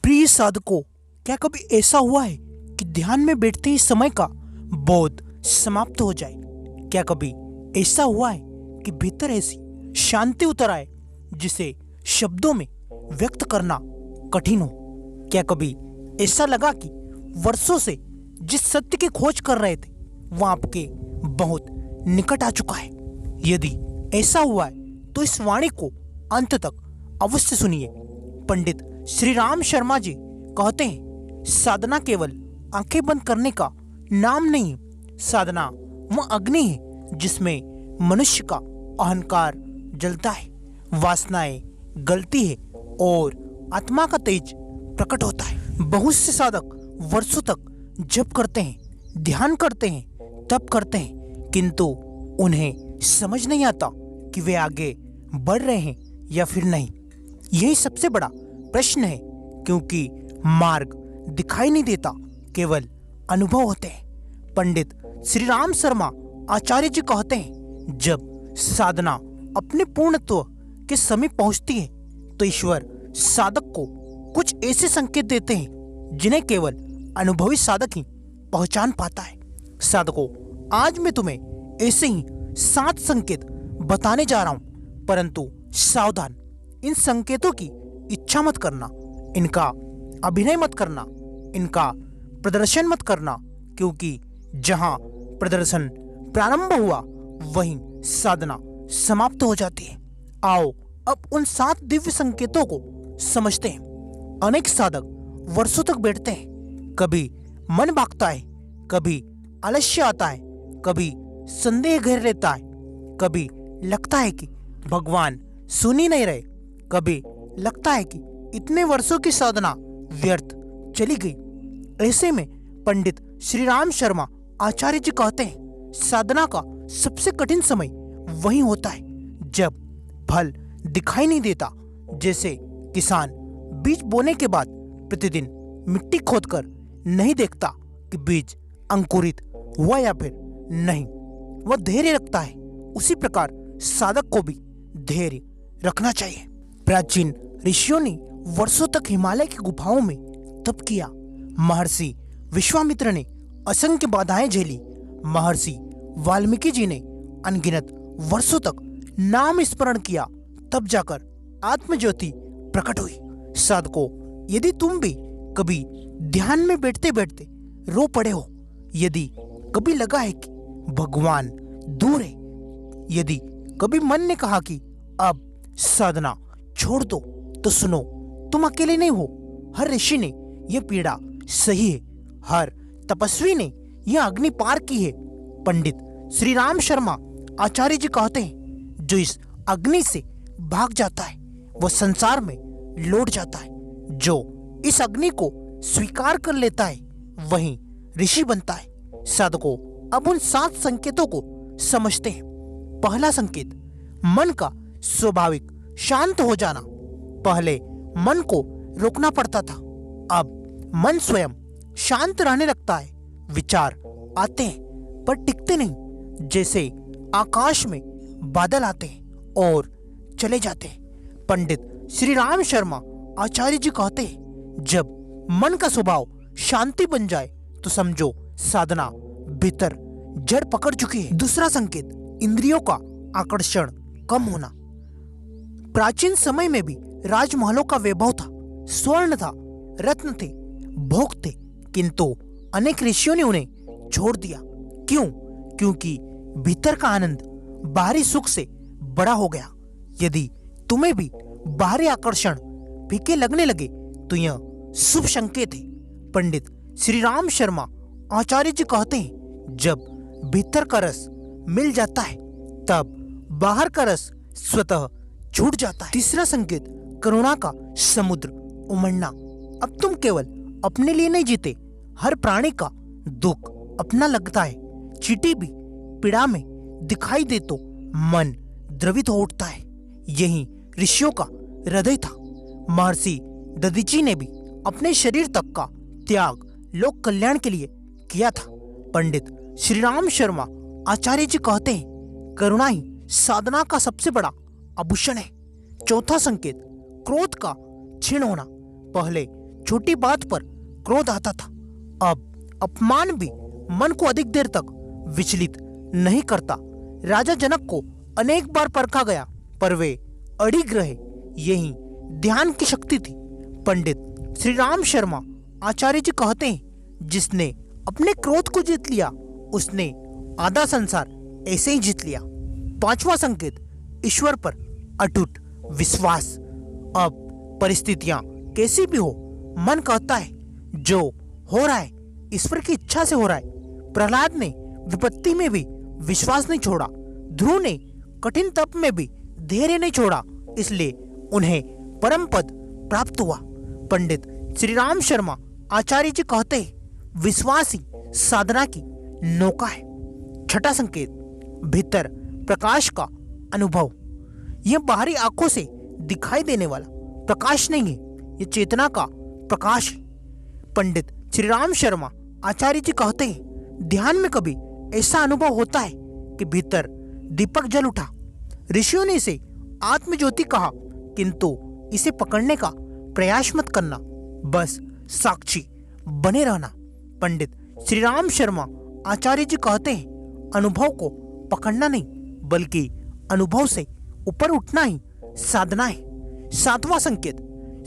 प्रिय साधकों, क्या कभी ऐसा हुआ है कि ध्यान में बैठते ही समय का बोध समाप्त हो जाए? क्या कभी ऐसा हुआ है कि भीतर ऐसी शांति उतर आए जिसे शब्दों में व्यक्त करना कठिन हो? क्या कभी ऐसा लगा कि वर्षों से जिस सत्य की खोज कर रहे थे वह आपके बहुत निकट आ चुका है? यदि ऐसा हुआ है तो इस वाणी को अंत तक अवश्य सुनिए। पंडित श्री राम शर्मा जी कहते हैं, साधना केवल आंखें बंद करने का नाम नहीं, साधना वह अग्नि है जिसमें मनुष्य का अहंकार जलता है, वासनाएं गलती है और आत्मा का तेज प्रकट होता है। बहुत से साधक वर्षों तक जप करते हैं, ध्यान करते हैं, तप करते हैं, किंतु उन्हें समझ नहीं आता कि वे आगे बढ़ रहे हैं या फिर नहीं। यही सबसे बड़ा प्रश्न है, क्योंकि मार्ग दिखाई नहीं देता, केवल अनुभव होते हैं। पंडित श्री राम शर्मा आचार्य जी कहते हैं, जब साधना अपने पूर्णत्व के समीप पहुंचती है तो ईश्वर साधक को कुछ ऐसे संकेत देते हैं जिन्हें केवल अनुभवी साधक ही पहचान पाता है। साधकों, आज मैं तुम्हें ऐसे ही 7 संकेत बताने जा रहा हूं, परंतु सावधान, इन संकेतों की इच्छा मत करना, इनका अभिनय मत करना, इनका प्रदर्शन मत करना, क्योंकि जहां प्रदर्शन प्रारंभ हुआ वहीं साधना समाप्त हो जाती है। आओ अब उन 7 दिव्य संकेतों को समझते हैं। अनेक साधक वर्षों तक बैठते हैं, कभी मन भागता है, कभी आलस्य आता है, कभी संदेह घेर लेता है, कभी लगता है कि भगवान सुन ही नहीं रहे, कभी लगता है कि इतने वर्षों की साधना व्यर्थ चली गई। ऐसे में पंडित श्री राम शर्मा आचार्य जी कहते हैं, साधना का सबसे कठिन समय वही होता है जब फल दिखाई नहीं देता। जैसे किसान बीज बोने के बाद प्रतिदिन मिट्टी खोदकर नहीं देखता कि बीज अंकुरित हुआ या फिर नहीं, वह धैर्य रखता है। उसी प्रकार साधक को भी धैर्य रखना चाहिए। प्राचीन ऋषियों ने वर्षों तक हिमालय की गुफाओं में तप किया। महर्षि विश्वामित्र ने असंख्य बाधाएं झेली। महर्षि वाल्मीकि जी ने अनगिनत वर्षों तक नाम स्मरण किया, तब जाकर आत्मज्योति प्रकट हुई। साधकों, यदि तुम भी कभी ध्यान में बैठते बैठते रो पड़े हो, यदि कभी लगा है कि भगवान दूर है, यदि कभी मन ने कहा कि अब साधना छोड़ दो, तो सुनो, तुम अकेले नहीं हो। हर ऋषि ने यह पीड़ा सही है, हर तपस्वी ने यह अग्नि पार की है। पंडित श्री राम शर्मा आचार्य जी कहते हैं, जो इस अग्नि से भाग जाता है वह संसार में लौट जाता है। जो इस अग्नि को स्वीकार कर लेता है वही ऋषि बनता है। साधकों, अब उन 7 संकेतों को समझते हैं। पहला संकेत, मन का स्वाभाविक शांत हो जाना। पहले मन को रोकना पड़ता था, अब मन स्वयं शांत रहने लगता है। विचार आते हैं पर टिकते नहीं, जैसे आकाश में बादल आते हैं और चले जाते हैं। पंडित श्री राम शर्मा आचार्य जी कहते हैं, जब मन का स्वभाव शांति बन जाए तो समझो साधना भीतर जड़ पकड़ चुकी है। दूसरा संकेत, इंद्रियों का आकर्षण कम होना। प्राचीन समय में भी राजमहलों का वैभव था, स्वर्ण था, रत्न थे, भोग थे, किंतु अनेक ऋषियों ने उन्हें छोड़ दिया। क्यों? क्योंकि भीतर का आनंद बाहरी सुख से बड़ा हो गया। यदि तुम्हें भी बाहरी आकर्षण फीके लगने लगे तो यह शुभ संकेत है। पंडित श्री राम शर्मा आचार्य जी कहते हैं, जब भीतर का रस मिल जाता है तब बाहर का रस स्वतः छूट जाता है। तीसरा संकेत, करुणा का समुद्र उमड़ना। अब तुम केवल अपने लिए नहीं जीते, हर प्राणी का दुख अपना लगता है। चींटी भी पीड़ा में दिखाई दे तो मन द्रवित हो उठता है। यही ऋषियों का हृदय था। महर्षि दधीची ने भी अपने शरीर तक का त्याग लोक कल्याण के लिए किया था। पंडित श्री राम शर्मा आचार्य जी कहते हैं, करुणा ही साधना का सबसे बड़ा आभूषण है। चौथा संकेत, क्रोध का क्षीण होना। पहले छोटी बात पर क्रोध आता था। अब अपमान भी मन को अधिक देर तक विचलित नहीं करता। राजा जनक को अनेक बार परखा गया, पर वे अड़िग रहे। यही ध्यान की शक्ति थी। पंडित श्री राम शर्मा आचार्य जी कहते हैं, जिसने अपने क्रोध को जीत लिया उसने आधा संसार ऐसे ही जीत लिया। पांचवा संकेत, ईश्वर पर अटूट विश्वास। अब परिस्थितियां कैसी भी हो, मन कहता है जो हो रहा है ईश्वर की इच्छा से हो रहा है। प्रहलाद ने विपत्ति में भी विश्वास नहीं छोड़ा। ध्रुव ने कठिन तप में भी धैर्य नहीं छोड़ा, इसलिए उन्हें परम पद प्राप्त हुआ। पंडित श्री राम शर्मा आचार्य जी कहते हैं, विश्वास ही साधना की नौका है। छठा संकेत, भीतर प्रकाश का अनुभव। यह बाहरी आंखों से दिखाई देने वाला प्रकाश नहीं है, यह चेतना का प्रकाश है। पंडित श्री राम शर्मा आचार्य जी कहते हैं, ध्यान में कभी ऐसा अनुभव होता है कि भीतर दीपक जल उठा। ऋषियों ने इसे आत्मज्योति कहा, किंतु इसे पकड़ने का प्रयास मत करना, बस साक्षी बने रहना। पंडित श्री राम शर्मा आचार्य जी कहते हैं, अनुभव को पकड़ना नहीं बल्कि अनुभव से ऊपर उठना ही साधना है। सातवां संकेत,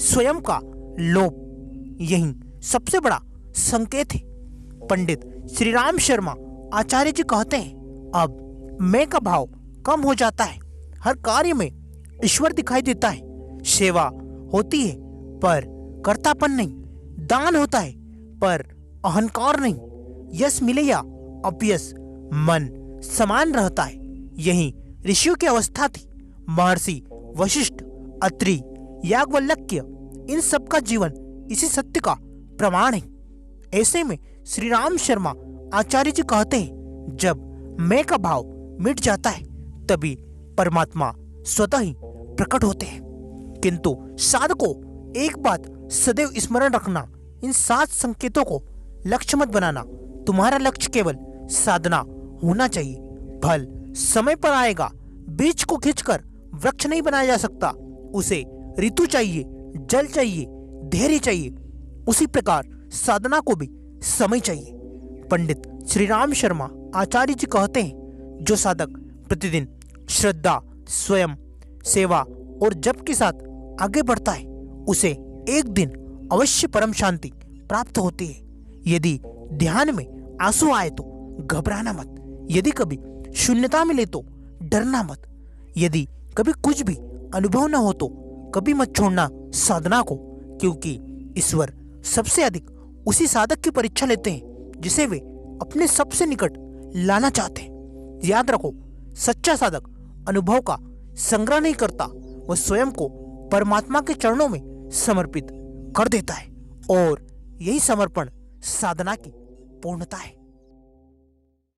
स्वयं का लोभ। यही सबसे बड़ा संकेत है। पंडित श्री राम शर्मा आचार्य जी कहते हैं, अब मैं का भाव कम हो जाता है। हर कार्य में ईश्वर दिखाई देता है। सेवा होती है पर कर्तापन नहीं। दान होता है पर अहंकार नहीं। यश मिले या अपयश, मन समान रहता है। यही ऋषियों की अवस्था थी। महर्षि वशिष्ठ, अत्रि, याज्ञवल्क्य, इन सब का जीवन इसी सत्य का प्रमाण है। ऐसे में श्री राम शर्मा आचार्य जी कहते हैं, जब मैं का भाव मिट जाता है तभी परमात्मा स्वतः ही प्रकट होते हैं। किंतु साधकों, एक बात सदैव स्मरण रखना, इन 7 संकेतों को लक्ष्य मत बनाना। तुम्हारा लक्ष्य केवल साधना होना चाहिए। फल समय पर आएगा। बीज को खींचकर वृक्ष नहीं बनाया जा सकता, उसे ऋतु चाहिए, जल चाहिए, धैर्य चाहिए। उसी प्रकार साधना को भी समय चाहिए। पंडित श्री राम शर्मा आचार्य जी कहते हैं, जो साधक प्रतिदिन श्रद्धा, स्वयं सेवा और जप के साथ आगे बढ़ता है, उसे एक दिन अवश्य परम शांति प्राप्त होती है। यदि ध्यान में आंसू आए तो घबराना मत। यदि कभी शून्यता मिले तो डरना मत। यदि कभी कुछ भी अनुभव न हो तो कभी मत छोड़ना साधना को, क्योंकि ईश्वर सबसे अधिक उसी साधक की परीक्षा लेते हैं जिसे वे अपने सबसे निकट लाना चाहते हैं। याद रखो, सच्चा साधक अनुभव का संग्रह नहीं करता, वह स्वयं को परमात्मा के चरणों में समर्पित कर देता है, और यही समर्पण साधना की पूर्णता है।